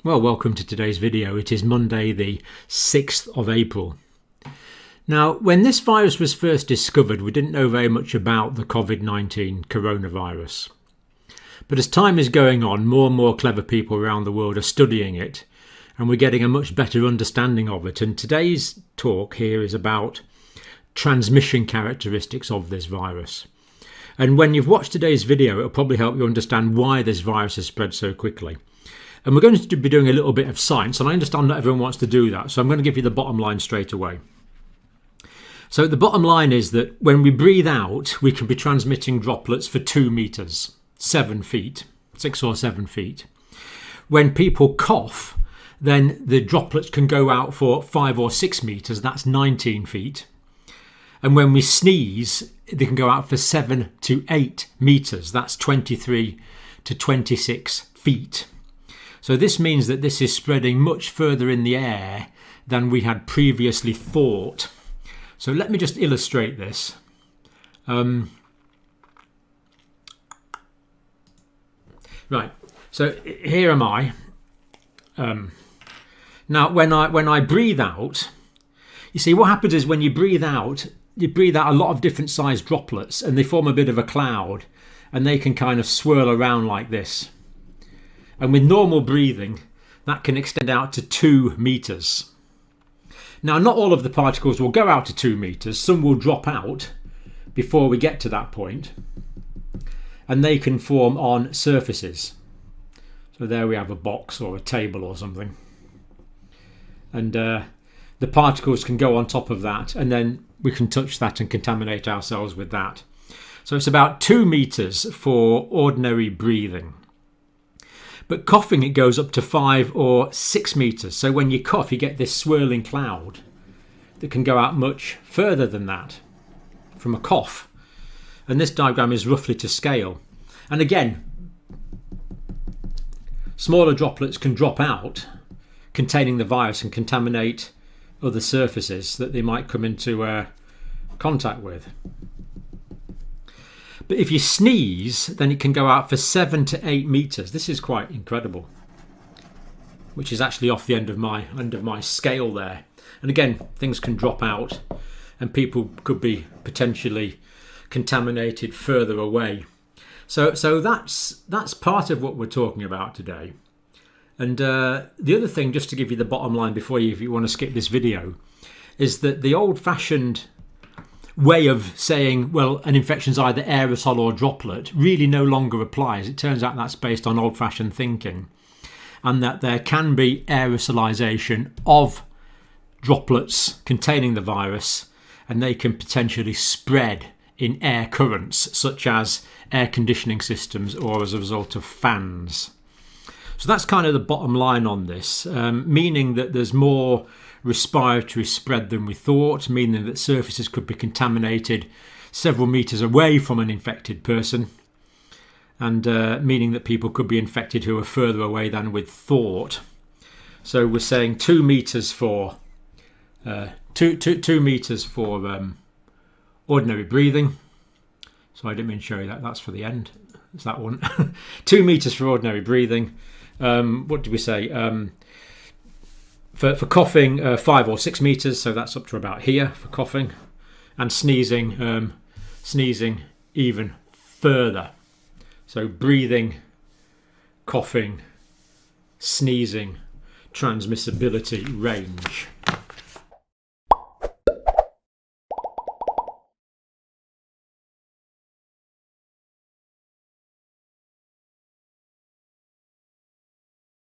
Well, welcome to today's video. It is Monday the 6th of April. Now, when this virus was first discovered, we didn't know very much about the COVID-19 coronavirus. But as time is going on, more and more clever people around the world are studying it, and we're getting a much better understanding of it. And today's talk here is about transmission characteristics of this virus. And when you've watched today's video, it'll probably help you understand why this virus has spread so quickly. And we're going to be doing a little bit of science, and I understand not everyone wants to do that, so I'm going to give you the bottom line straight away. So the bottom line is that when we breathe out, we can be transmitting droplets for 2 meters, 7 feet, 6 or 7 feet. When people cough, then the droplets can go out for 5 or 6 meters, that's 19 feet. And when we sneeze, they can go out for 7 to 8 meters, that's 23 to 26 feet. So this means that this is spreading much further in the air than we had previously thought. So let me just illustrate this. Right, so here am I. Now when I breathe out, you see what happens is when you breathe out a lot of different sized droplets and they form a bit of a cloud and they can kind of swirl around like this. And with normal breathing, that can extend out to 2 meters. Now, not all of the particles will go out to 2 meters. Some will drop out before we get to that point. And they can form on surfaces. So there we have a box or a table or something. And the particles can go on top of that. And then we can touch that and contaminate ourselves with that. So it's about 2 meters for ordinary breathing. But coughing, it goes up to 5 or 6 meters. So when you cough, you get this swirling cloud that can go out much further than that from a cough. And this diagram is roughly to scale. And again, smaller droplets can drop out containing the virus and contaminate other surfaces that they might come into contact with. But if you sneeze, then it can go out for 7 to 8 meters. This is quite incredible, which is actually off the end of my scale there. And again, things can drop out and people could be potentially contaminated further away. So that's part of what we're talking about today. And the other thing, just to give you the bottom line before if you want to skip this video, is that the old-fashioned way of saying, well, an infection is either aerosol or droplet really no longer applies. It turns out that's based on old-fashioned thinking, and that there can be aerosolization of droplets containing the virus, and they can potentially spread in air currents such as air conditioning systems or as a result of fans. So that's kind of the bottom line on this, meaning that there's more respiratory spread than we thought, meaning that surfaces could be contaminated several meters away from an infected person, and meaning that people could be infected who are further away than we'd thought. So we're saying 2 meters for 2 meters for ordinary breathing. So I didn't mean to show you that. That's for the end. It's that one. 2 meters for ordinary breathing. What did we say? For coughing, 5 or 6 meters, so that's up to about here for coughing, and sneezing even further. So breathing, coughing, sneezing, transmissibility range.